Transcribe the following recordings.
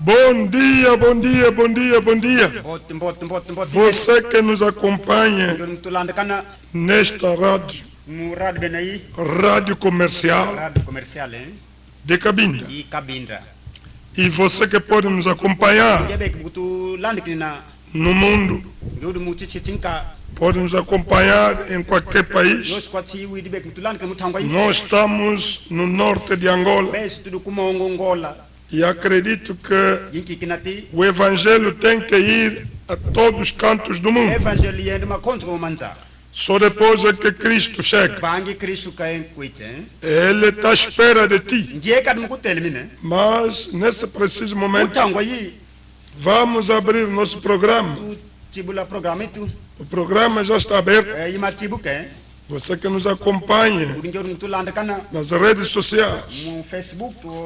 Bom dia, bom dia, bom dia, bom dia. Você que nos acompanha nesta rádio comercial de Cabinda. E você que pode nos acompanhar no mundo, pode nos acompanhar em qualquer país. Nós estamos no norte de Angola. E acredito que o Evangelho tem que ir a todos os cantos do mundo. Só depois é que Cristo chega. Ele está à espera de ti. Mas nesse preciso momento, vamos abrir o nosso programa. O programa já está aberto. Você que nos acompanha nas redes sociais,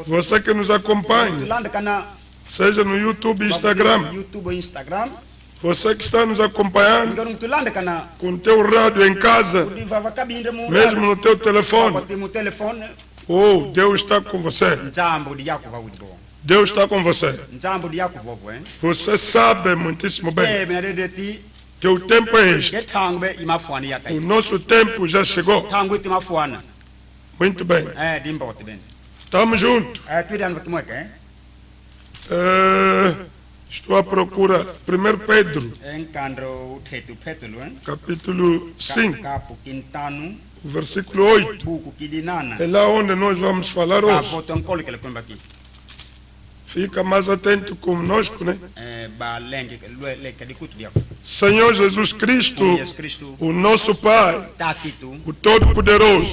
você que nos acompanha, seja no YouTube e Instagram, você que está nos acompanhando com o teu rádio em casa, mesmo no teu telefone, oh, Deus está com você. Deus está com você. Você sabe muitíssimo bem que o tempo é este. O nosso tempo já chegou. Muito bem. Estamos juntos. Estou à procura. 1 Pedro, capítulo 5, versículo 8. É lá onde nós vamos falar hoje. Fica mais atento conosco, né? Senhor Jesus Cristo, o nosso Pai, o Todo-Poderoso,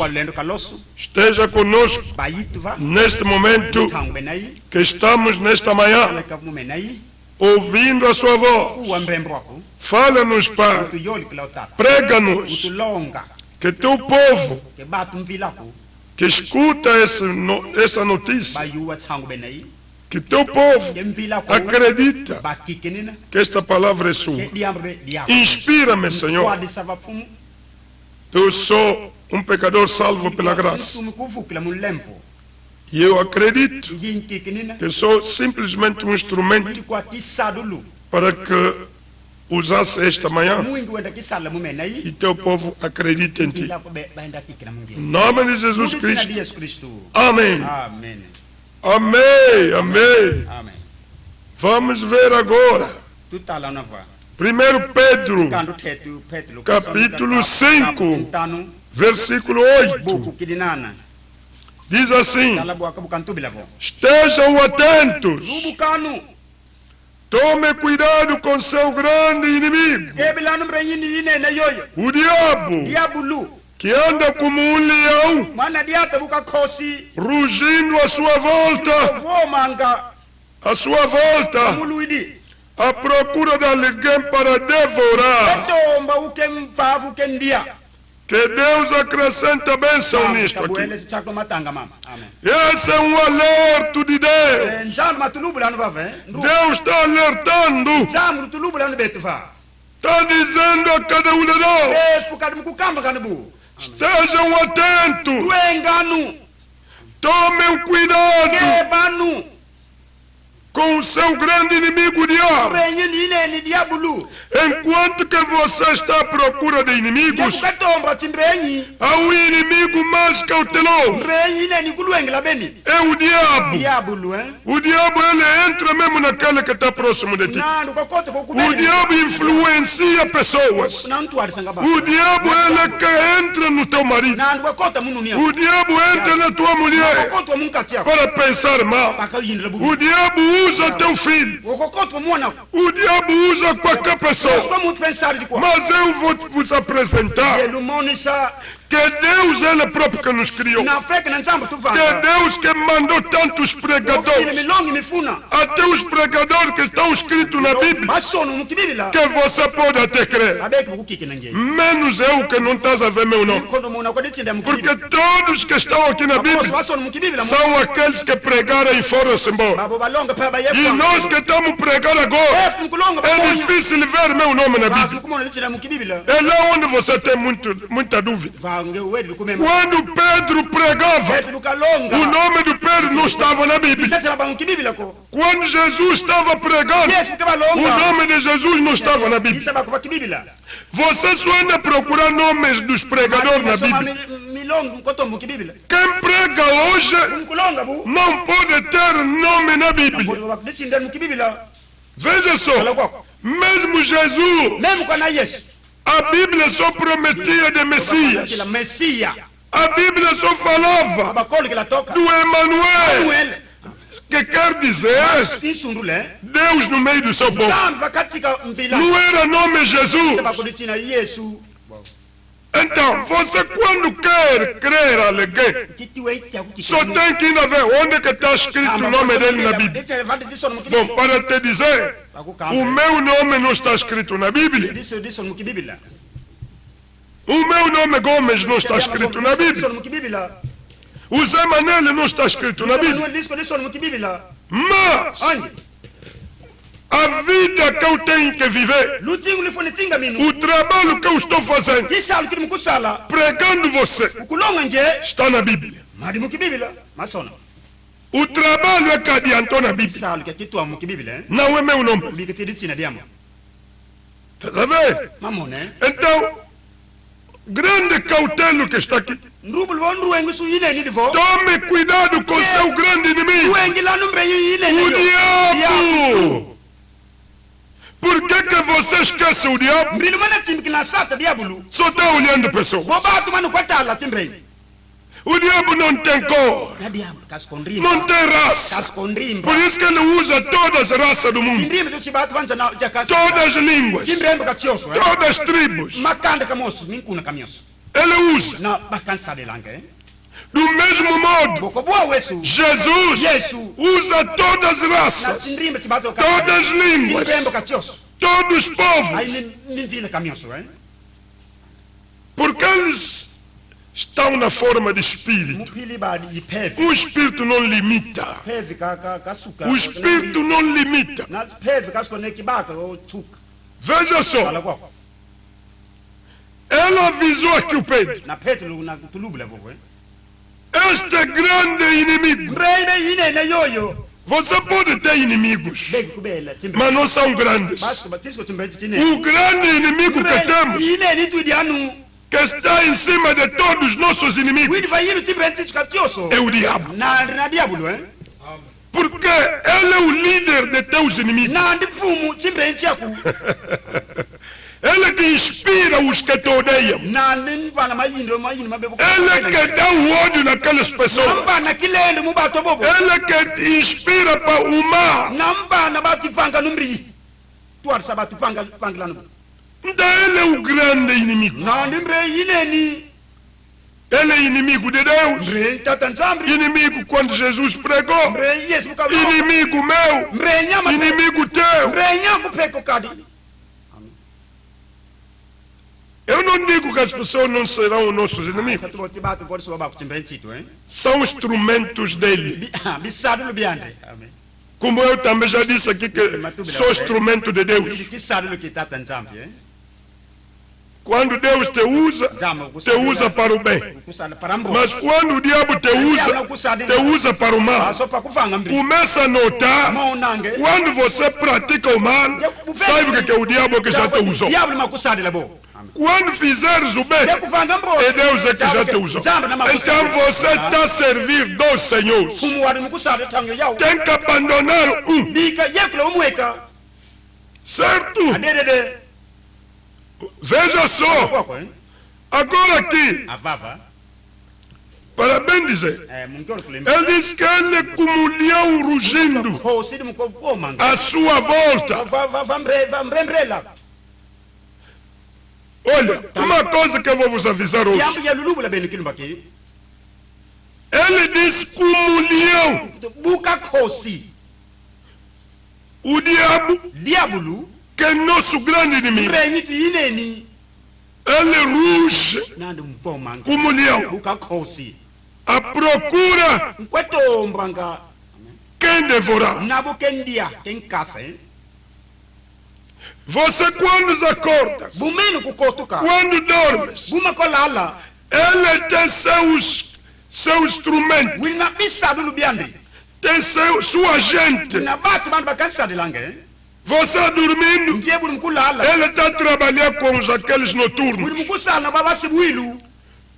esteja conosco neste momento que estamos nesta manhã, ouvindo a sua voz. Fala-nos, Pai, prega-nos, que teu povo que escuta essa notícia, que teu povo acredita que esta palavra é sua. Inspira-me, Senhor. Eu sou um pecador salvo pela graça. E eu acredito que sou simplesmente um instrumento para que usasse esta manhã e teu povo acredite em ti. Em nome de Jesus Cristo. Amém. Amém, amém. Vamos ver agora. 1 Pedro, capítulo 5, versículo 8. Diz assim: estejam atentos. Tome cuidado com seu grande inimigo, o diabo, que anda como um leão, rugindo à sua volta, à procura de alguém para devorar. Que Deus acrescente a bênção nisto aqui. Esse é um alerta de Deus. Deus está alertando. Está dizendo a cada um de nós: estejam atentos. Tomem cuidado com o seu grande inimigo, o diabo. Enquanto que você está à procura de inimigos, há um inimigo mais cauteloso. É o diabo. O diabo, ele entra mesmo naquele que está próximo de ti. O diabo influencia pessoas. O diabo, ele que entra no teu marido. O diabo entra na tua mulher para pensar mal. O diabo usa teu filho. O diabo usa qualquer pessoa. Mas eu vou vos apresentar que Deus, ele próprio que nos criou. Que Deus que mandou tantos pregadores, até os pregadores que estão escritos na Bíblia, que você pode até crer. Menos eu que não estás a ver meu nome. Porque todos que estão aqui na Bíblia são aqueles que pregaram e foram-se embora. E nós que estamos pregando agora, é difícil ver meu nome na Bíblia. É lá onde você tem muita dúvida. Quando Pedro pregava, o nome do Pedro não estava na Bíblia. Quando Jesus estava pregando, o nome de Jesus não estava na Bíblia. Você só anda procurar nomes dos pregadores na Bíblia. Quem prega hoje não pode ter nome na Bíblia. Veja só, mesmo Jesus, a Bíblia só prometia de Messias. A Bíblia só falava do Emmanuel, que quer dizer Deus no meio do seu povo. Não era nome Jesus. Então, você quando quer crer a alguém, só tem que ir a ver onde que está escrito o nome dele na Bíblia. Bom, para te dizer, o meu nome não está escrito na Bíblia. O meu nome Gomes não está escrito na Bíblia. O Zé Manel não está escrito na Bíblia. Mas a vida que eu tenho que viver, o trabalho que eu estou fazendo, pregando você, está na Bíblia. O trabalho é que adiantou na Bíblia. Não é meu nome. Está a ver? Então, grande cautela que está aqui. Tome cuidado com seu grande inimigo, o diabo. Por que você esquece o diabo? Só está olhando pessoas. O diabo não tem cor, não tem raça. Por isso que ele usa todas as raças do mundo, todas as línguas, todas as tribos. Ele usa. Do mesmo modo, Jesus usa todas as raças, todas as línguas, todos os povos, porque eles estão na forma de espírito. O espírito não limita. O espírito não limita. Veja só, ela avisou aqui o Pedro. Este grande inimigo. Você pode ter inimigos, mas não são grandes. O grande inimigo que temos, que está em cima de todos os nossos inimigos, é o diabo. Porque ele é o líder de teus inimigos. Ele que inspira os que te odeiam. Ele que dá o ódio naquelas pessoas. Ele que inspira para o mal. Então ele é o grande inimigo. Ele é inimigo de Deus. Inimigo quando Jesus pregou. Inimigo meu. Inimigo teu. Eu não digo que as pessoas não serão nossos inimigos. São instrumentos dele. Como eu também já disse aqui que sou instrumento de Deus. Quando Deus te usa para o bem. Mas quando o diabo te usa para o mal. Começa a notar, quando você pratica o mal, saiba que é o diabo que já te usou. Quando fizeres o bem, é Deus que já te usou. Então você está a servir dois senhores. Tem que abandonar um. Certo? Veja só. Agora aqui, para bem dizer, ele diz que ele é como um leão rugindo à sua volta. Olha, uma coisa que eu vou vos avisar hoje. Ele diz como leão. O diabo, que é nosso grande inimigo, ele ruge como leão à procura quem devorar. Você quando acorda, quando dormes, Ele tem seu instrumento. Tem sua agente. Você dormindo, ele está trabalhando com aqueles noturnos.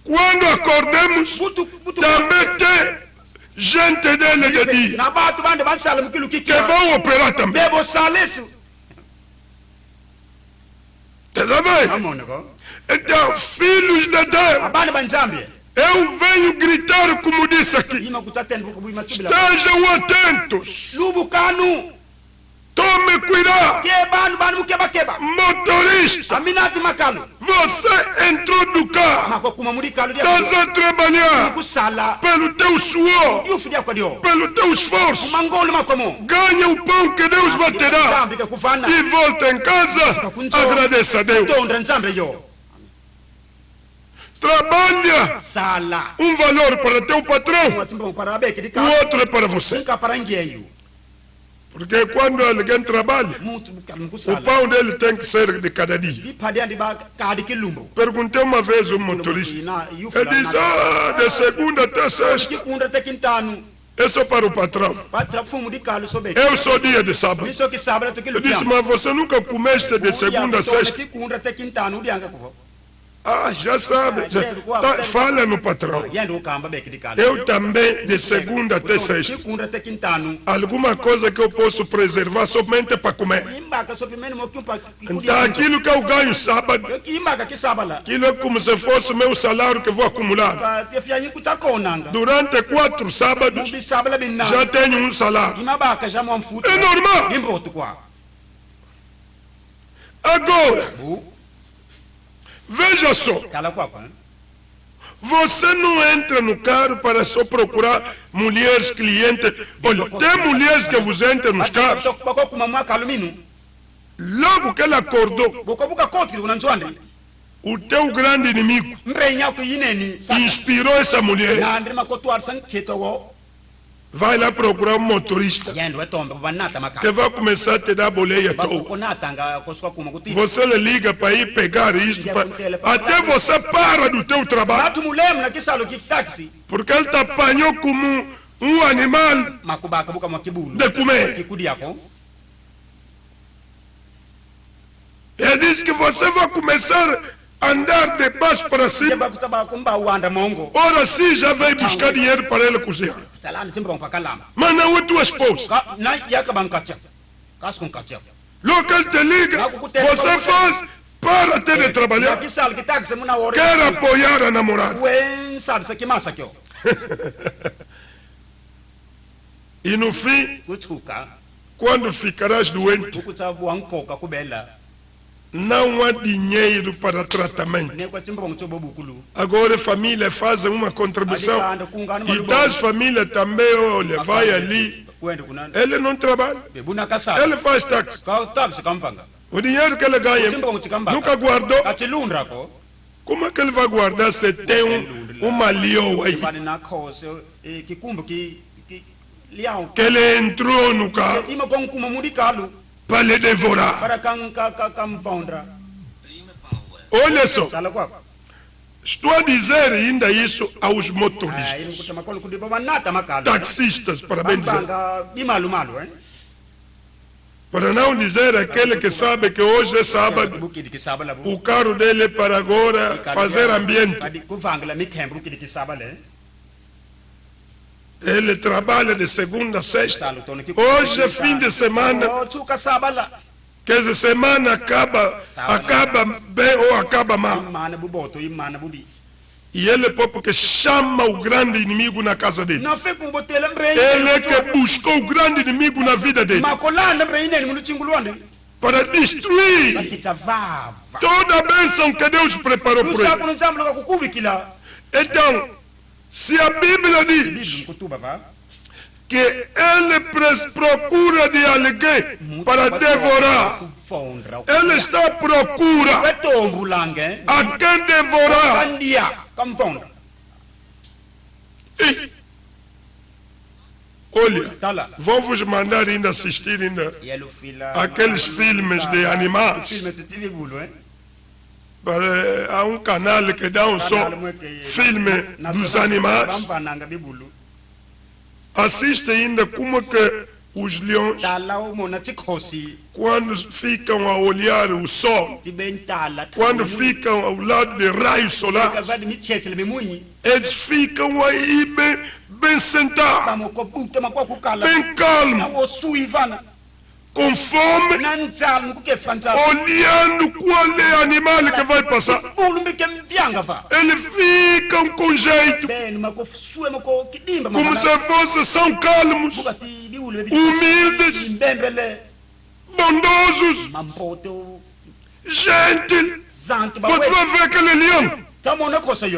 Quando acordamos, também tem gente dele de dia que vão operar também. Então, filhos de Deus, eu venho gritar como disse aqui. Estejam atentos. Tome cuidado. Motorista, você entrou no carro, estás a trabalhar pelo teu suor, pelo teu esforço. Ganha o pão que Deus vai te dar e volta em casa, agradeça a Deus. Trabalha um valor para teu patrão, o outro é para você. Porque quando alguém trabalha, o pão dele tem que ser de cada dia. Perguntei uma vez ao motorista, ele diz, de segunda até sexta, é só para o patrão. Eu sou dia de sábado. Eu disse, mas você nunca comeste de segunda a sexta? Já sabe, fala no patrão. Eu também, de segunda até sexta. Alguma coisa que eu posso preservar somente para comer. Então, aquilo que eu ganho sábado, aquilo é como se fosse meu salário que vou acumular. Durante 4 sábados, já tenho um salário. É normal. Agora, veja só, você não entra no carro para só procurar mulheres clientes. Olha, tem mulheres que vos entram nos carros. Logo que ela acordou, o teu grande inimigo inspirou essa mulher. Vai lá procurar um motorista que vai começar a te dar boleia toda. Você lhe liga para ir pegar isso, até você para do teu trabalho, porque ele te apanhou como um animal de comer. Ele diz que você vai começar a andar de baixo para cima. Ora sim, já veio buscar dinheiro para ele cozinhar. Mas não é tua esposa. Logo que ele te liga, você faz para ter de trabalhar. Quer apoiar a namorada. E no fim, quando ficarás doente, não há dinheiro para tratamento. Agora a família faz uma contribuição. E das famílias também, olha, vai ali. Ele não trabalha. Ele faz táxi. O dinheiro que ele ganha, nunca guardou. Como é que ele vai guardar se tem uma leoa aí? Que ele entrou no carro para lhe devorar. Olha só, estou a dizer ainda isso aos motoristas, taxistas, para bem dizer. Para não dizer aquele que sabe que hoje é sábado, o carro dele é para agora fazer ambiente. Ele trabalha de segunda a sexta. Hoje é fim de semana. Que essa semana acaba bem ou acaba mal. E ele porque chama o grande inimigo na casa dele. Ele é que buscou o grande inimigo na vida dele para destruir toda a bênção que Deus preparou para ele. Então, se a Bíblia diz que ele procura de alguém para devorar, ele está à procura a quem devorar. E, olha, vou vos mandar ainda assistir aqueles filmes de animais. à un canal que dans son film dos animais assiste ainda como que os leões quando ficam a olhar o sol, quando ficam ao lado de raios solares, eles ficam aí bem sentados, bem calmos, com fome, olhando qual é o animal que vai passar. Eles ficam com jeito, como se fossem são calmos, humildes, bondosos, gentis. Você vai ver aquele leão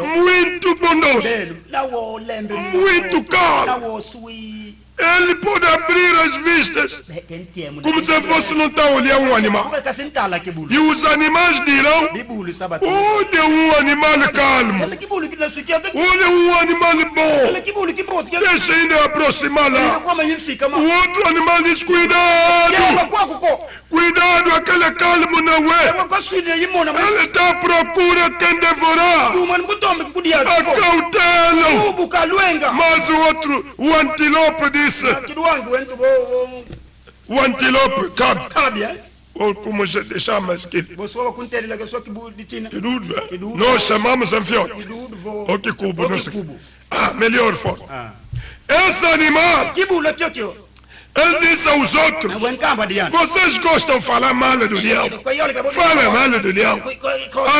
muito bondoso, muito calmo. Ele pode abrir as vistas como se fosse não estar olhando um animal. E os animais dirão: olha um animal calmo, olha um animal bom, deixa ainda aproximar lá. O outro animal diz: cuidado, cuidado, aquele calmo não é. Ele está à procura quem devorar. Acautela. Mas o outro, o antílope diz: o antílope cabe, ou como je chama aquele, nós chamamos anfiote, ou que cubo, não sei. Melhor forte. Esse animal, ele diz aos outros: vocês gostam de falar mal do leão? Fala mal do leão.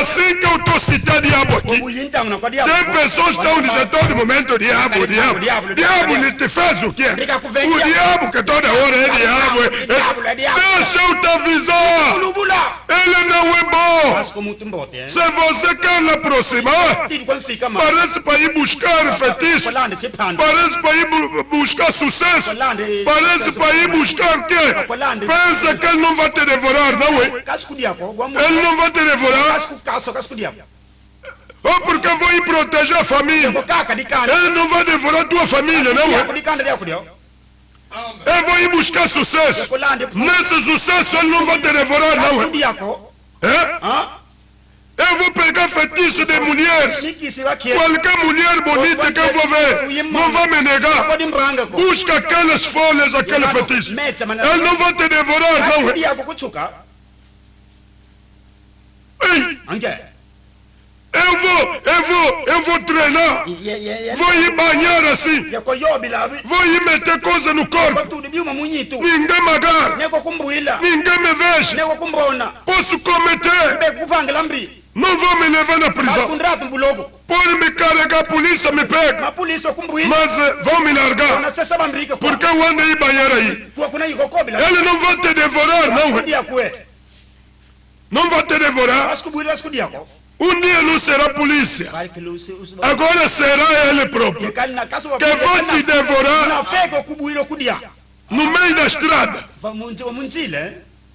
Assim que eu estou citando diabo aqui, tem pessoas que estão dizendo todo momento: diabo, diabo. Diabo, ele te faz o quê? O diabo que toda hora é diabo. Deixa eu te avisar, ele não é bom. Se você quer lhe aproximar, parece para ir buscar feitiço, parece para ir buscar sucesso, parece para ir buscar o quê? Pensa que ele não vai te devorar, não é? Ele não vai te devorar. Ou porque vai ir proteger a família. Ele não vai devorar a tua família, não é? Ele vai ir buscar sucesso. Nesse sucesso ele não vai te devorar, não é? Eu vou pegar feitiço de mulheres. Qualquer mulher bonita que eu vou ver, não vai me negar. Busca aquelas folhas, aquele feitiço. Ele não vai te devorar, não é? Ei! Eu vou treinar. Vou ir banhar assim. Vou ir meter coisa no corpo. Ninguém me agarra. Ninguém me veja. Posso cometer. Não vão me levar na prisão. Pode me carregar, a polícia me pega. Mas vão me largar. Porque eu ando aí banhar aí. Ele não vai te devorar, não é? Não vai te devorar. Dia não será polícia. Agora será ele próprio que vai te devorar no meio da estrada.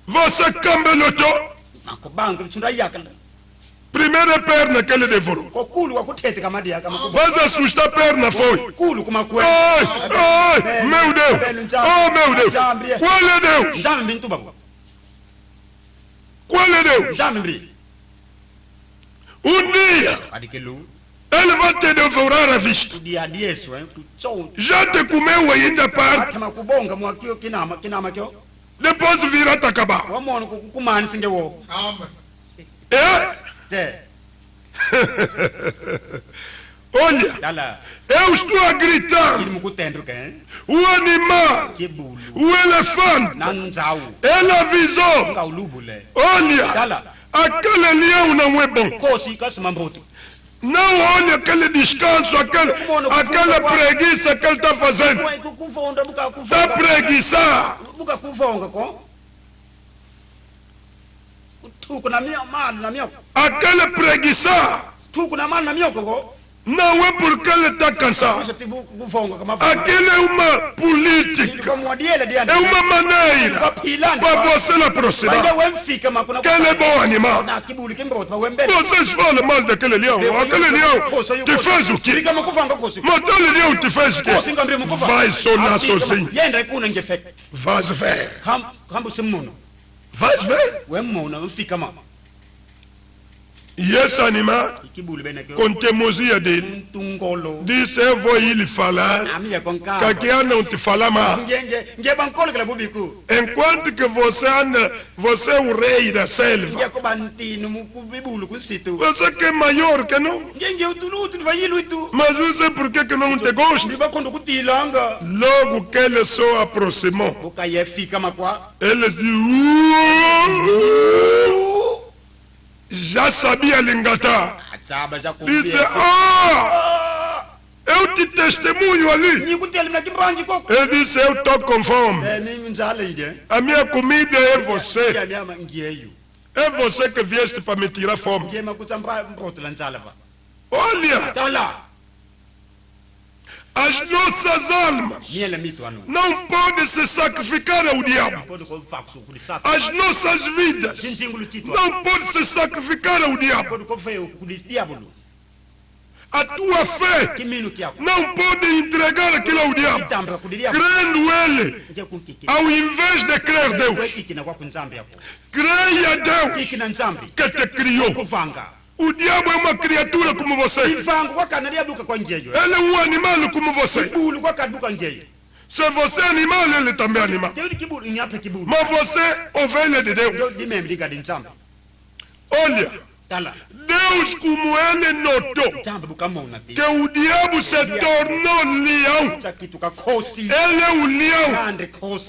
Você cambelotou. Primeira perna que ele devorou. Vai assustar a perna, foi. Ai, meu Deus. Oh, meu Deus. Qual é Deus? Qual é Deus? Dia ele vai te devorar a vista. Já te comeu ainda parte. Depois virá te acabar. Olha, eu estou a gritar. O animal, o elefante, ele avisou. Olha, aquele leão não é bom. Não olha aquele descanso, aquela preguiça que ele está fazendo. Está preguiçar. Aquele preguiçar não é porque ele está cansado. Aquilo é uma política, é uma maneira para você lhe aproximar. Aquele é bom animal. Vocês falam mal daquele leão. Aquele leão te fez o quê? Mas aquele leão te fez o quê? Vai sonar sozinho. Vais ver. Vais ver. Yes anima kontemozia dele disse voi lhe falar kakiana te falar mal enquanto que você é o rei da selva você que é maior que não mas não sei por que não te gosta logo que ele só aproximou ele já sabia lingatar. Disse, eu te testemunho ali. Ele disse, eu estou com fome. A minha comida é você. É você que vieste para me tirar fome. Olha. As nossas almas não podem se sacrificar ao diabo. As nossas vidas não podem se sacrificar ao diabo. A tua fé não pode entregar aquilo ao diabo. Crendo ele, ao invés de crer Deus, creia Deus que te criou. O diabo é uma criatura como você. Ele é um animal como você. Se você é animal, ele também é animal. Mas você é ovelha de Deus. Olha, Deus, como ele notou que o diabo se tornou leão, ele é o leão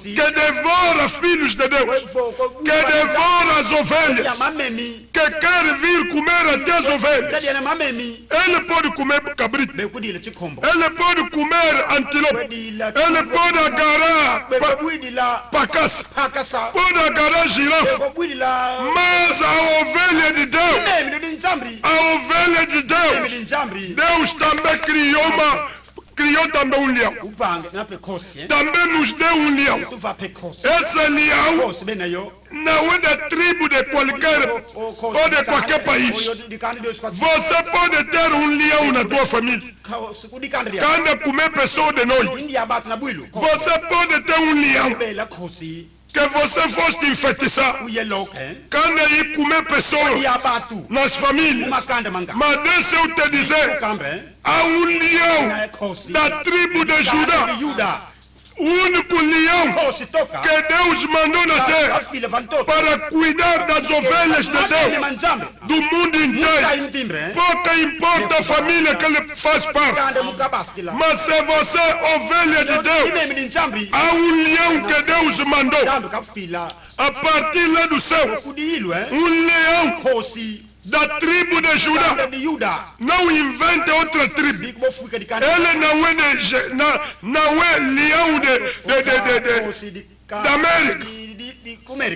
que devora filhos de Deus, que devora as ovelhas, que quer vir comer até as ovelhas. Ele pode comer cabrito, ele pode comer antilope, ele pode agarrar pacaça, pode agarrar girafa, mas a ovelha de Deus, a ovelha de Deus, Deus também criou também um leão. Também nos deu um leão. Esse leão não é da tribo de qualquer ou de qualquer país. Você pode ter um leão na tua família. Quando comer pessoa de noite, você pode ter um leão que você fosse enfeitiçar. Quando ele comer pessoas nas famílias. Mas deixa eu te dizer, há um leão da tribo de Judá, o único leão que Deus mandou na terra para cuidar das ovelhas de Deus do mundo inteiro. Pouca importa a família que ele faz parte, mas se você é ovelha de Deus, há um leão que Deus mandou a partir lá do céu, um leão da tribo de Judá. Não invente outra tribo. Ele não é leão da América.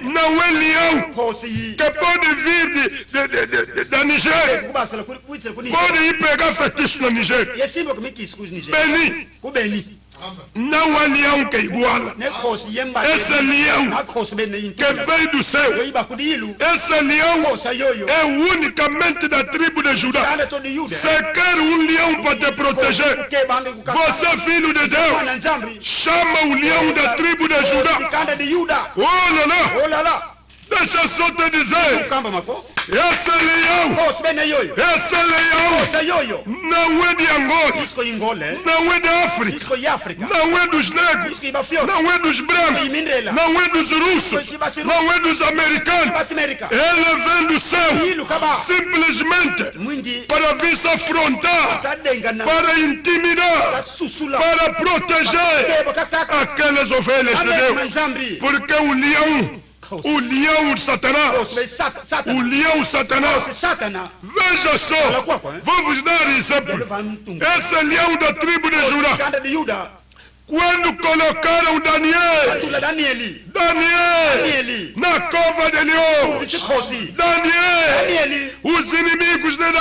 Não é leão que pode vir da Nigéria. Pode ir pegar feitiço na Nigéria. Benin. Não há leão que iguala. Esse leão que veio do céu, esse leão é unicamente da tribo de Judá. Se quer um leão para te proteger, você, filho de Deus, chama o leão da tribo de Judá. Olha lá. Deixa só te dizer, esse leão não é de Angola, não é da África, não é dos negros, não é dos brancos, não é dos russos, não é dos americanos. Ele vem do céu simplesmente para vir se afrontar, para intimidar, para proteger aquelas ovelhas de Deus. Porque o leão Satanás, veja só, vou vos dar exemplo. Esse leão da tribo de Judá, quando colocaram Daniel na cova de leão, os inimigos de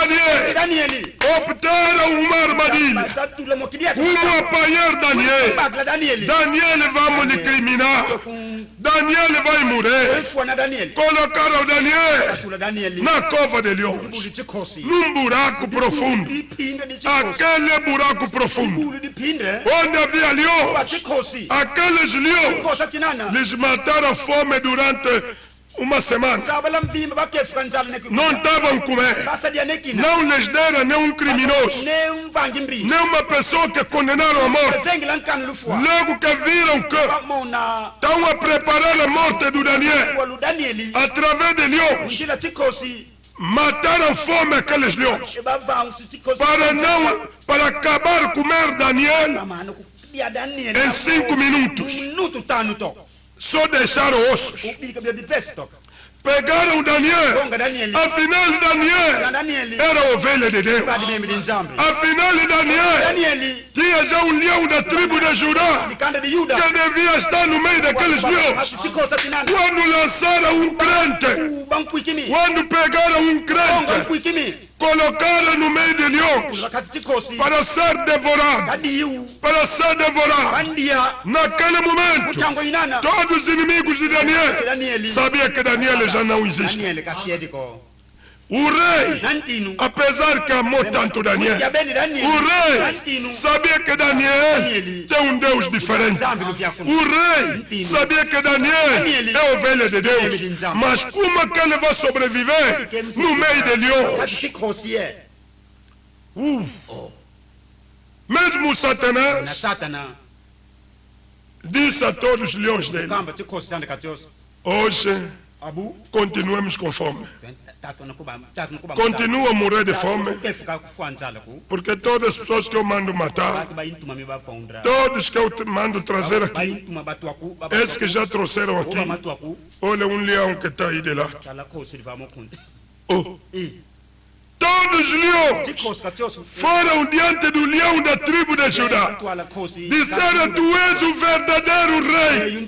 Daniel optaram uma armadilha, como apanhar Daniel vamos lhe criminar, Daniel vai morrer. Colocaram Daniel na cova de leões, num buraco profundo. Aquele buraco profundo onde havia leões, aqueles leões lhes mataram a fome durante uma semana. Não estavam comendo. Não lhes deram nem criminoso, nem uma pessoa que condenaram a morte. Logo que viram que estão a preparar a morte do Daniel através de leões, mataram fome aqueles leões para acabar comer Daniel em 5 minutos. Só deixaram ossos. Pegaram Daniel. Afinal, Daniel era ovelha de Deus. Afinal, Daniel tinha já um leão da tribo de Judá que devia estar no meio daqueles leões. Quando lançaram um crente, quando pegaram um crente, colocaram no meio de leões para ser devorado. Para ser devorado. Naquele momento, todos os inimigos de Daniel sabiam que Daniel já não existe. O rei, apesar que amou tanto Daniel, o rei sabia que Daniel tem um Deus diferente. O rei sabia que Daniel é ovelha de Deus. Mas como é que ele vai sobreviver no meio de leões? Mesmo Satanás disse a todos os leões dele: hoje continuemos com fome. Continua a morrer de fome, porque todas as pessoas que eu mando matar, todos que eu mando trazer aqui, esses que já trouxeram aqui, olha um leão que está aí de lá. Todos os leões foram diante do leão da tribo de Judá. Disseram: tu és o verdadeiro rei.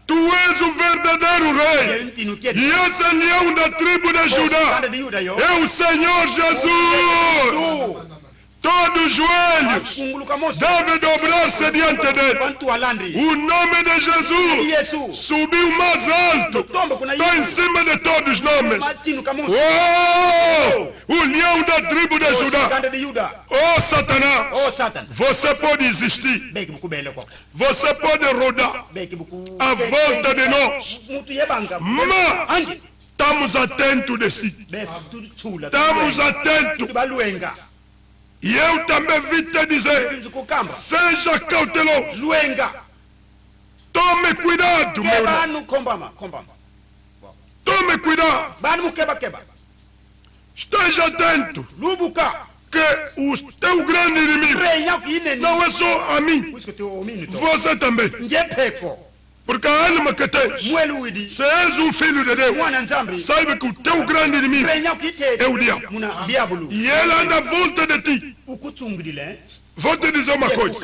Tu és o verdadeiro rei. E esse leão da tribo de Judá é o Senhor Jesus. Todos os joelhos devem dobrar-se diante dele. O nome de Jesus subiu mais alto, está em cima de todos os nomes. O leão da tribo de Judá. Satanás, você pode existir, você pode rodar à volta de nós, mas estamos atentos de si. Estamos atentos. E eu também vim te dizer: seja cauteloso. Tome cuidado, meu irmão. Tome cuidado. Esteja atento. Que o teu grande inimigo não é só a mim, você também. Porque a alma que tens, se és um filho de Deus, saiba que o teu grande inimigo é o diabo. E ele anda à volta de ti. Vou te dizer uma coisa: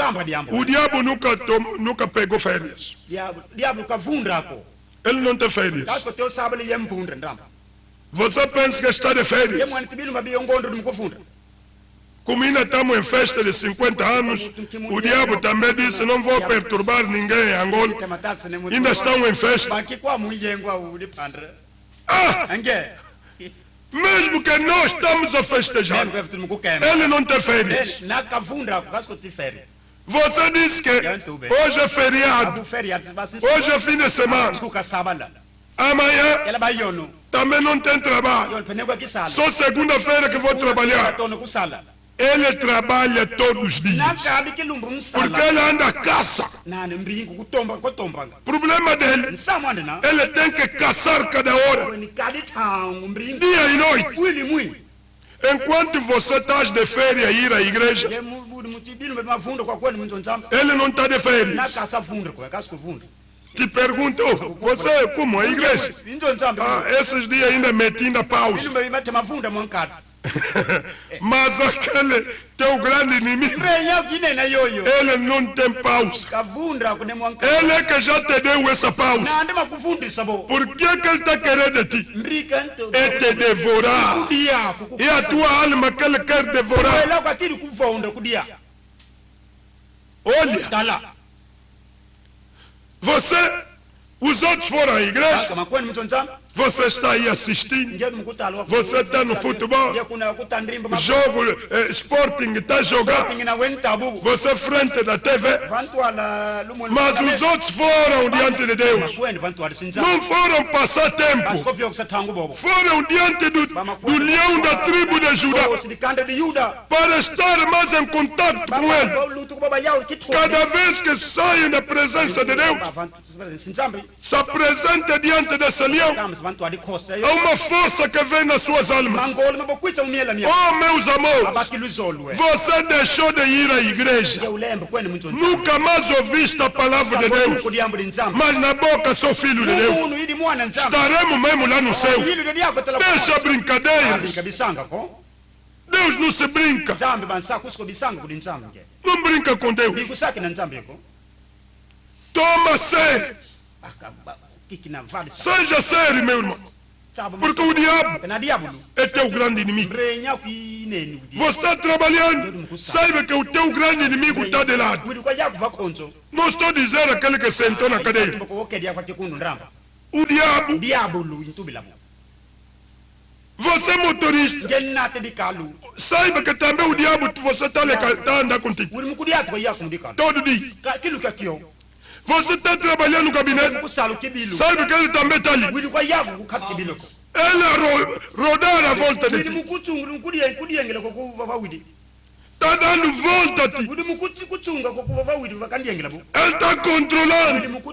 o diabo nunca pegou férias. Ele não tem férias. Você pensa que está de férias? Como ainda estamos em festa de 50 anos, o diabo também disse: não vou perturbar ninguém em Angola. Ainda estão em festa. Mesmo que nós estamos a festejar, ele não tem férias. Você disse que hoje é feriado, hoje é fim de semana, amanhã também não tem trabalho, só segunda-feira que vou trabalhar. Ele trabalha todos os dias, porque ele anda a caça. Problema dele, ele tem que caçar cada hora, dia e noite. Enquanto você está de férias a ir à igreja, ele não está de férias. Te pergunto: você como a igreja? Esses dias ainda meti na pausa. Mas aquele teu grande inimigo, ele não tem pausa. Ele é que já te deu essa pausa. Por que ele está querendo de ti? É te devorar. E a tua alma que ele quer devorar. Olha, você, os outros foram à igreja, Você está aí assistindo. Você está no futebol. Jogo, Sporting está jogando. Você é frente da TV. Mas os outros foram diante de Deus. Não foram passar tempo. Foram diante do leão da tribo de Judá. Para estar mais em contato com ele. Cada vez que saem da presença de Deus, se apresenta diante desse leão. Há uma força que vem nas suas almas. Oh, meus amores, você deixou de ir à igreja. Nunca mais ouviste a palavra de Deus. Mas na boca sou filho de Deus. Estaremos mesmo lá no céu. Deixa brincadeiras. Deus não se brinca. Não brinca com Deus. Toma sério. Seja sério, meu irmão. Porque o diabo é teu grande inimigo. Você está trabalhando, saiba que o teu grande inimigo está de lado. Não estou dizendo aquele que sentou na cadeira. O diabo. Você é motorista. Saiba que também o diabo você está andando contigo. Todo dia. Você está trabalhando no gabinete. Sabe que ele também está ali. Ele rodar a volta de ti. Está dando volta a ti. Ele está controlando.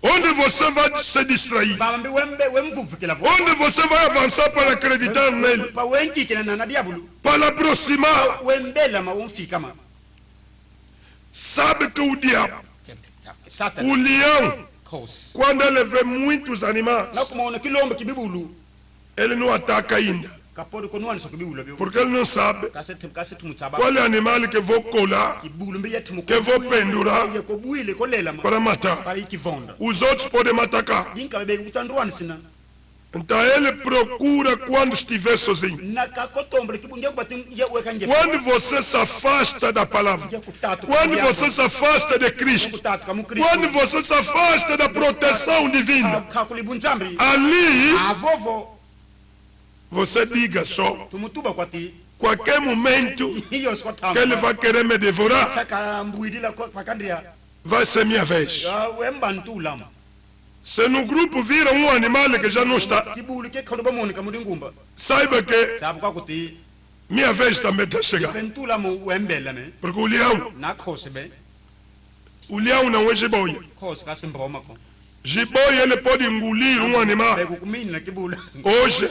Onde você vai se distrair? Onde você vai avançar para acreditar nele? Para aproximar. Sabe que o diabo, o leão, quando ele vê muitos animais, ele não ataca ainda. Porque ele não sabe qual é o animal que vou colar, que vou pendurar para matar. Os outros podem me atacar. Então ele procura quando estiver sozinho. Quando você se afasta da palavra, quando você se afasta de Cristo, quando você se afasta da proteção divina, ali você diga só, qualquer momento que ele vai querer me devorar, vai ser minha vez. Se no grupo vira um animal que já não está, saiba que minha vez também está chegando. Porque o leão não é jiboia. Jiboia ele pode engolir um animal hoje,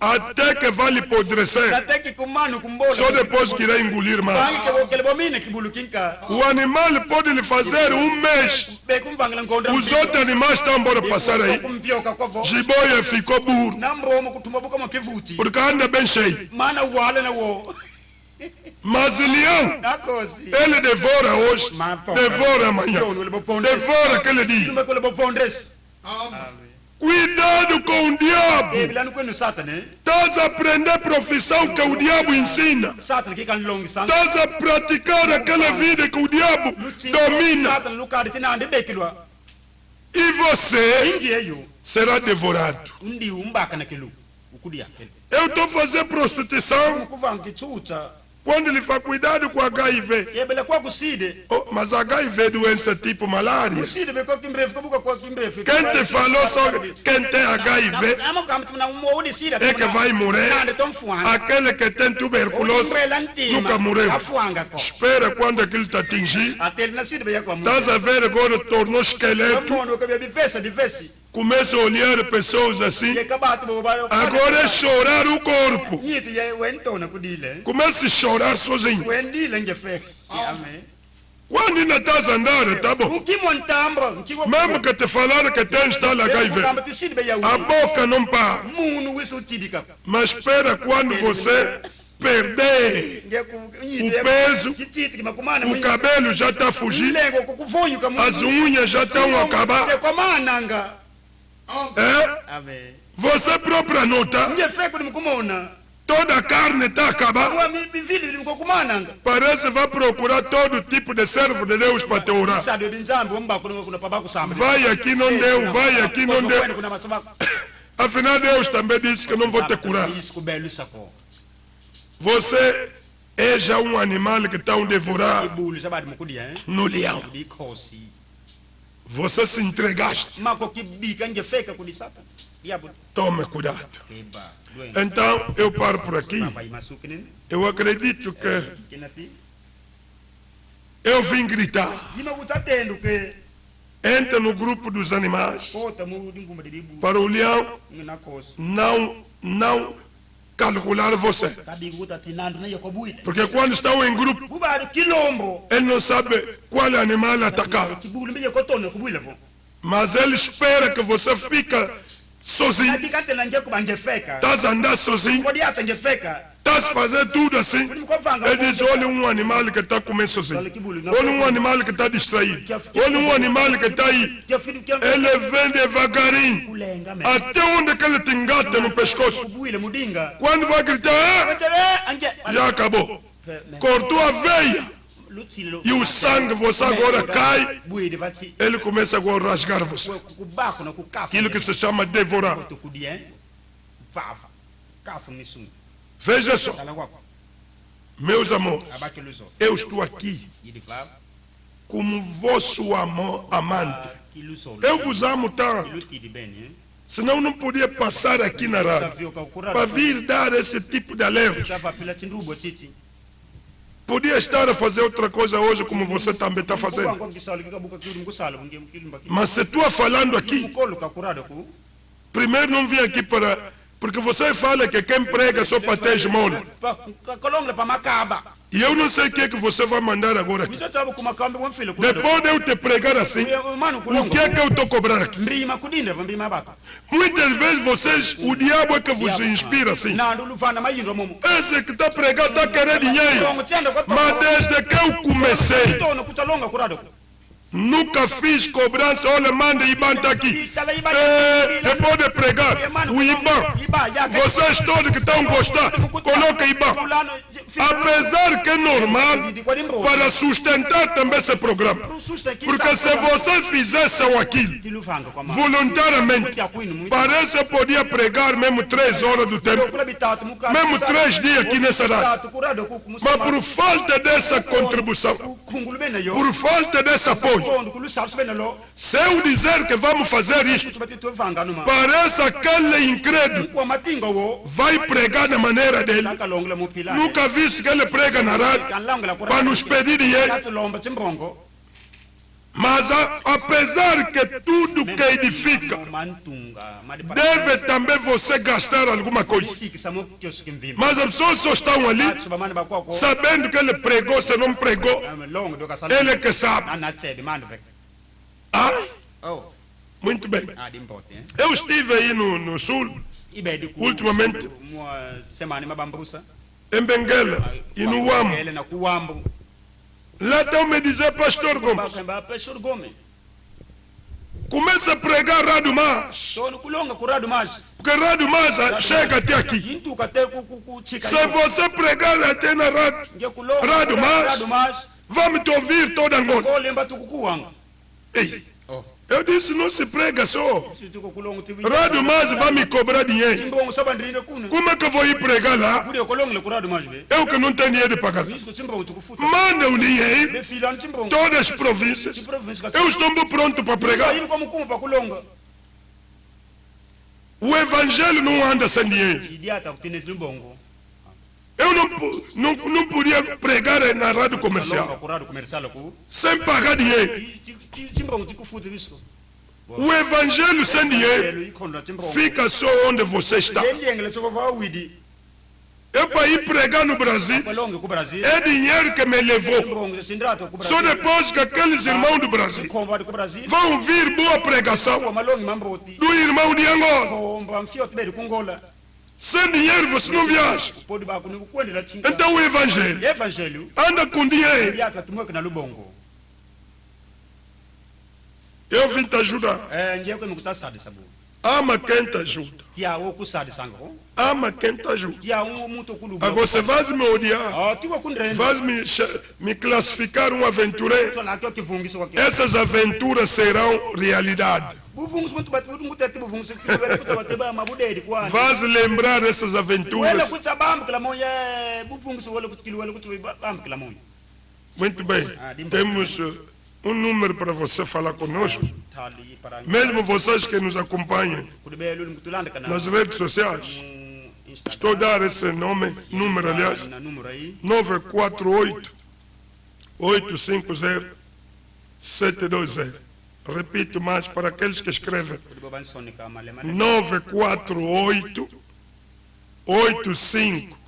até que vai lhe apodrecer. Só depois que irá engolir mais. O animal pode lhe fazer um mês. Os outros animais estão embora passar aí. Jiboia ficou burro. Porque anda bem cheio. Mas o leão, ele devora hoje, devora amanhã, devora aquele dia. Cuidado com o diabo. Estás a aprender a profissão que o diabo ensina. Estás a praticar aquela vida que o diabo domina. E você será devorado. Eu estou fazendo prostituição. Quando ele faz cuidado com HIV. Oh, mas HIV é doença tipo malária. Quem te falou só quem tem HIV é que vai morrer. Aquele que tem tuberculose nunca morreu. Espera quando aquilo te atingir. Estás a ver agora tornou esqueleto. Começa a olhar pessoas assim. Agora é chorar o corpo. Começa a chorar sozinho. Quando ainda estás a andar, tá bom. Mesmo que te falaram que tens tal HIV, a boca não para. Mas espera quando você perder o peso, o cabelo já está fugindo, as unhas já estão a acabar. É? Você própria nota. toda a carne está acabada. Parece que vai procurar todo tipo de servo de Deus para te orar. Vai aqui, não deu, vai aqui, não deu. Afinal, Deus também disse que não vou te curar. Você é já um animal que está a devorar no leão. Você se entregaste. Tome cuidado. Então, eu paro por aqui. Eu acredito que eu vim gritar. Entra no grupo dos animais para o leão não calcular você. Porque quando estão em grupo, ele não sabe qual animal atacar. Mas ele espera que você fique sozinho. Estás a andar sozinho. Estás a fazer tudo assim. Ele diz, olha um animal que está comendo sozinho. Olha um animal que está distraído. Olha um animal que está aí. Ele vem devagarinho. Até onde que ele te engata no pescoço. Quando vai gritar, já acabou. Cortou a veia. E o sangue, você agora cai. Ele começa agora a rasgar você. Aquilo que se chama devorar. Veja só, meus amores, eu estou aqui como vosso amor amante. Eu vos amo tanto, senão não podia passar aqui na rádio para vir dar esse tipo de alerta. Podia estar a fazer outra coisa hoje como você também está fazendo. Mas se tu falando aqui, primeiro não vim aqui para... Porque você fala que quem prega só para ter esmola. E eu não sei o que você vai mandar agora aqui. Depois de eu te pregar assim, o que é que eu estou cobrando aqui? Muitas vezes vocês, o diabo é que vos inspira assim. Esse que está pregando está querendo dinheiro. Mas desde que eu comecei, nunca fiz cobrança. Olha, manda IBAN está aqui. Depois de pregar, o IBAN, vocês todos que estão gostando, coloca IBAN. Apesar que é normal para sustentar também esse programa. Porque se vocês fizessem aquilo voluntariamente, parece que podia pregar mesmo 3 horas do tempo, mesmo 3 dias aqui nessa rádio. Mas por falta dessa contribuição, por falta desse apoio, se eu dizer que vamos fazer isto, parece aquele incrédulo vai pregar da maneira dele. Nunca vi que ele prega na rádio para nos pedir dinheiro. Mas apesar que tudo que edifica deve também você gastar alguma coisa. Mas as pessoas só estão ali sabendo que ele pregou, se não pregou, ele que sabe. Muito bem. Eu estive aí no sul ultimamente, em Benguela e no Uambo. Lá estão me dizer, pastor Gomes, começa a pregar Rádio Mas, porque Rádio Mas chega até aqui. Se você pregar até na Rádio Mas, vamos te ouvir toda Angola. Ei, eu disse, não se prega só. Rádio Mas vai me cobrar dinheiro. Como é que eu vou ir pregar lá? Eu que não tenho dinheiro de pagar. Manda o dinheiro, todas as províncias. Eu estou pronto para pregar. O evangelho não anda sem dinheiro. Eu não podia pregar na rádio comercial sem pagar dinheiro. O evangelho sem dinheiro fica só onde você está. Eu para ir pregar no Brasil, é dinheiro que me levou. Só depois que aqueles irmãos do Brasil vão ouvir boa pregação do irmão de Angola. Sem dinheiro você não viaja. Então o evangelho anda com dinheiro. Eu vim te ajudar. Ama quem te ajuda. Tia o kusadi sango. Ama quem te ajuda. Tia muito kulu. Agora você vai me odiar. Ah, tu kundre. Vai me classificar um aventureiro. Essas aventuras serão realidade. Vais lembrar dessas aventuras. Muito bem. Temos um número para você falar conosco. Mesmo vocês que nos acompanham nas redes sociais. Estou a dar esse número, aliás. 948 850 720. Repito mais para aqueles que escrevem. 948 85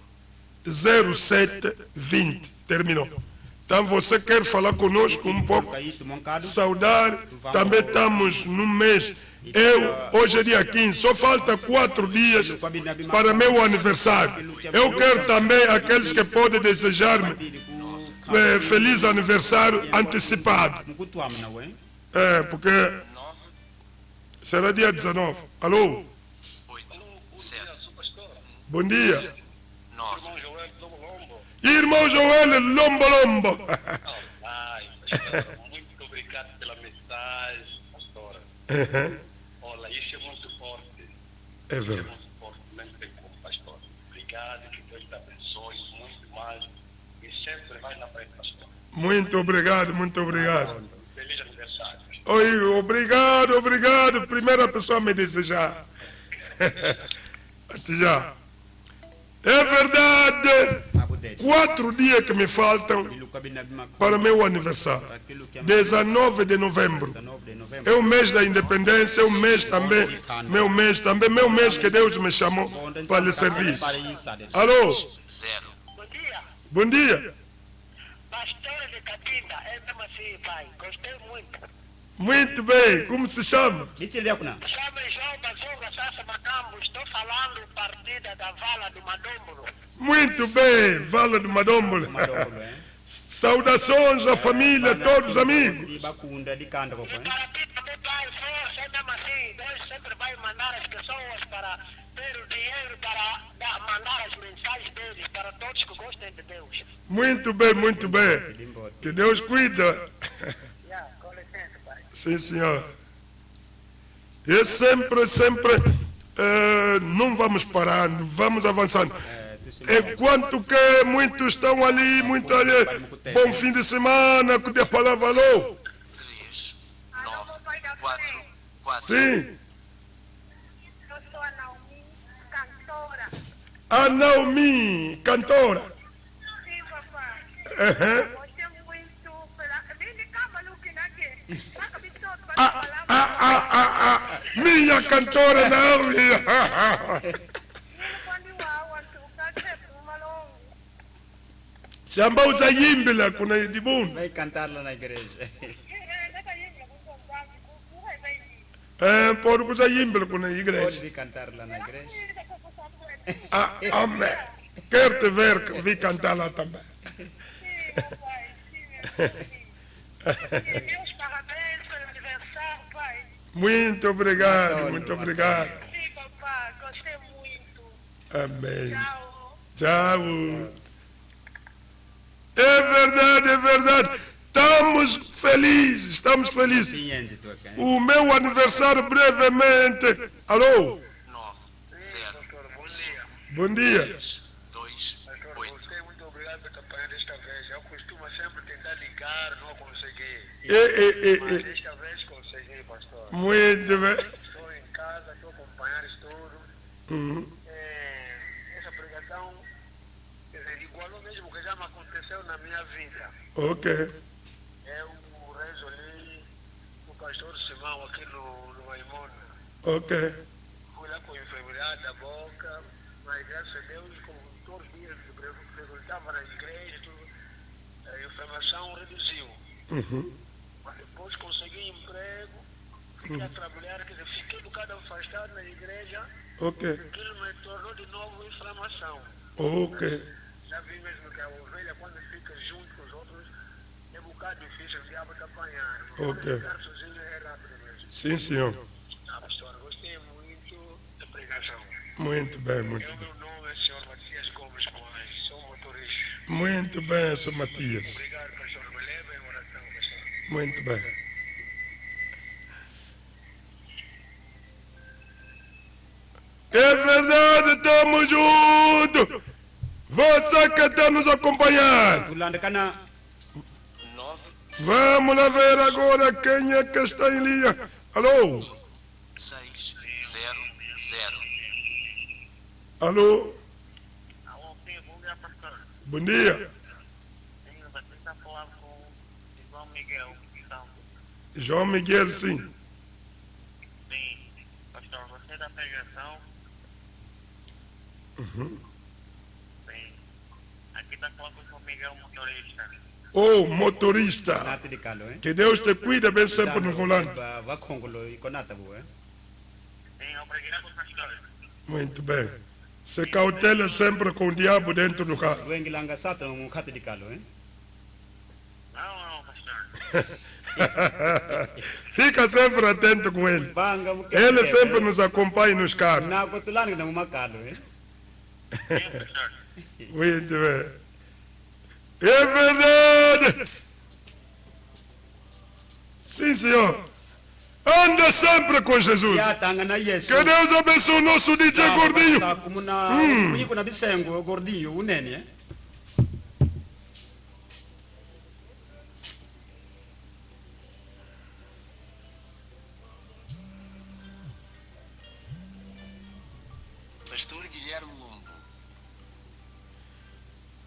0720. Terminou. Então você quer falar conosco um pouco? Saudar. Também estamos no mês. Hoje é dia 15. Só falta 4 dias para meu aniversário. Eu quero também aqueles que podem desejar-me feliz aniversário antecipado. Porque será dia 19. Alô? Bom dia. Irmão Joel Lombo. Muito obrigado pela mensagem, pastora. Olha, isso é muito forte. É verdade. Isso é muito forte, mesmo como pastor. Obrigado, que Deus te abençoe muito mais. E sempre vai na frente, pastor. Muito obrigado, muito obrigado. Feliz aniversário. Oi, obrigado. Primeira pessoa a me desejar. Até já. É verdade. 4 dias que me faltam para meu aniversário. 19 de novembro. É o mês da independência, é o mês também, meu mês que Deus me chamou para lhe servir. Alô? Bom dia. Bom dia. Pastor de Catinda, é mesmo assim, pai. Gostei muito. Muito bem, como se chama? Chama João Bazonga Sassa Macambo. Estou falando partida da Vala do Madombolo. Muito bem, Vala do Madombolo. Saudações à família, todos os amigos. E para ti também, pai, força, é mesmo assim. Deus sempre vai mandar as pessoas para ter o dinheiro para mandar as mensagens deles para todos que gostem de Deus. Muito bem. Que Deus cuida. Com licença, pai. Sim, senhor. E sempre, não vamos parando, vamos avançando. Enquanto que muitos estão ali, bom fim de semana, com a palavra alô. 3, 9, 4, 4. Sim. Eu sou a Naomi, cantora. A Naomi, cantora. Sim, papai. Uhum. Gostei muito pela... Vem cá, maluco, né? Minha cantora Naomi. Chama usa yimbila kuna dibun. Vai cantar lá na igreja. Pode usar yimbila kuna igreja. Pode cantar lá na igreja. Amém. Quero te ver vir cantar lá também. Meus parabéns pelo aniversário, pai. Muito obrigado. Sim, papai, gostei muito. Amém. Tchau. É verdade. Estamos felizes. O meu aniversário brevemente. Alô? 9, 0, 5. Bom dia. 2, 8. Gostei, muito obrigado por acompanhar desta vez. Eu costumo sempre tentar ligar, não consegui. Mas desta vez consegui, pastor. Muito bem. Estou em casa, estou acompanhando isso tudo. Essa pregação igualou mesmo que já me aconteceu na minha vida. Ok. Eu rezo ali o pastor Simão aqui no Aimona. Ok. Fui lá com enfermidade da boca, mas graças a Deus, como todos os dias perguntava na igreja, tudo, a inflamação reduziu. Mas depois consegui emprego, fiquei a trabalhar, quer dizer, fiquei um bocado afastado na igreja. Ok. Aquilo me tornou de novo inflamação. Ok. Já vi mesmo que a ovelha, quando fica junto com os outros, é um bocado difícil, o diabo te apanhar. Ok. Ficar sozinho é rápido mesmo. Sim, senhor. Pastor, gostei muito. Muito bem, muito Eu, bem. meu nome é Sr. Matias Gomes Coães, sou motorista. Muito bem, Sr. Matias. Obrigado, pastor. Me leva em oração, pastor. Muito bem. É verdade, estamos juntos. Você que está nos acompanhando. kulandakana Vamos lá ver agora quem é que está em linha. Alô? 600. Alô? Alô, sim, bom dia, pastor. Bom dia. Sim, você está falando com João Miguel, então. João Miguel, sim. Sim, pastor, você é da pregação? Uhum. Sim. Aqui está falando com o João Miguel, motorista. Ô, motorista. nati di kalo Que Deus te cuida bem sempre no volante. va khongolo ikonata bu Sim, obrigado, pastor. Muito bem. Se cautela sempre com o diabo dentro do carro. wengilanga sata mu khati di kalo Não, pastor. Fica sempre atento com ele. banga mu Ele sempre nos acompanha nos carros. na ko tulani na mu makalo Sim, pastor. Muito bem. É verdade. Sim, senhor. Anda sempre com Jesus. ya tanga na yesu Que Deus abençoe o nosso DJ Gordinho. kumuna kuyiko na bisengo gordinho unene Pastor Guilherme Lombo.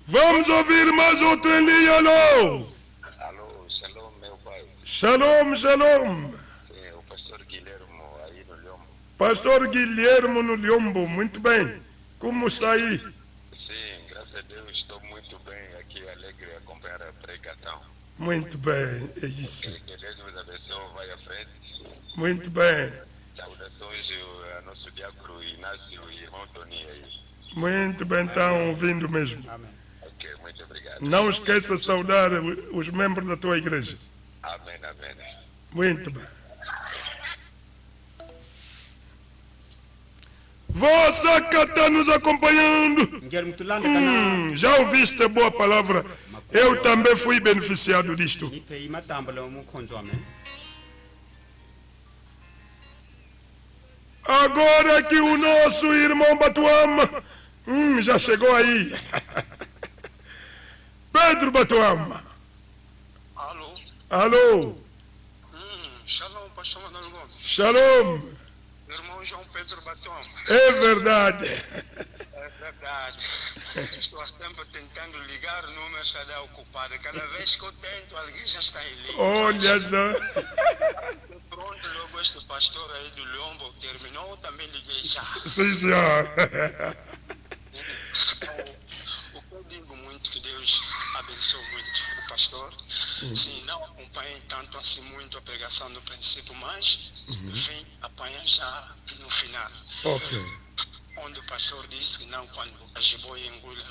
Vamos ouvir mais outro em linha. Alô? Alô, shalom, meu pai. Shalom, shalom. Sim, o pastor Guilherme, aí no Lhombo. Pastor Guilherme no Lhombo. Muito bem. Como está aí? Sim, graças a Deus, estou muito bem aqui, alegre, a acompanhar a pregação. Muito bem. É isso. Que Deus nos abençoe, vai à frente. Muito bem. Saudações ao nosso diácono Inácio e irmão Tony aí. Muito bem. Estão ouvindo mesmo. amen Ok, muito obrigado. Não esqueça de saudar os membros da tua igreja. Amém, amém. Muito bem. Você que está nos acompanhando, ngel mutulanda kana já ouviste a boa palavra? Eu também fui beneficiado disto. ni pei matambalo mu khonjo amen Agora que o nosso irmão Batuama já chegou aí. Pedro Batuama. Alô? Alô? Shalom, pastor Manuel Gomes. Shalom. Irmão João Pedro Batom. É verdade. É verdade. Estou sempre tentando ligar, o número está ocupado. Cada vez que eu tento, alguém já está em linha. Olha só. Pronto, logo este pastor aí do Lhombo terminou, eu também liguei já. Sim, senhor. O que eu digo muito, que Deus abençoe muito o pastor. Sim, não acompanhei tanto assim muito a pregação no princípio, mas vim apanhar já no final. Ok. Onde o pastor disse que não, quando a jiboia engula